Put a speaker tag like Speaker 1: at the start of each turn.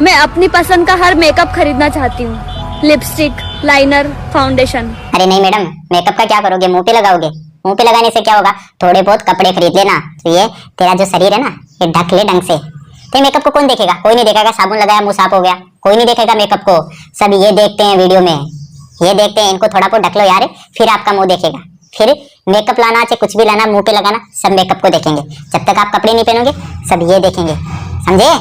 Speaker 1: मैं अपनी पसंद का हर मेकअप खरीदना चाहती हूँ, लिपस्टिक, लाइनर, फाउंडेशन।
Speaker 2: अरे नहीं मैडम, मेकअप का क्या करोगे, मुंह पे लगाओगे? मुंह पे लगाने से क्या होगा, थोड़े बहुत कपड़े खरीद लेना। तो ये तेरा जो शरीर है ना, ये ढक ले ढंग से। तो मेकअप को कौन देखेगा? कोई नहीं देखेगा। साबुन लगाया मुंह साफ हो गया, कोई नहीं देखेगा मेकअप को। सब ये देखते हैं वीडियो में, ये देखते हैं। इनको थोड़ा बहुत ढक लो यार, फिर आपका मुंह देखेगा। फिर मेकअप लाना चाहे कुछ भी लाना, मुंह पे लगाना, सब मेकअप को देखेंगे। जब तक आप कपड़े नहीं पहनोगे सब ये देखेंगे, समझे?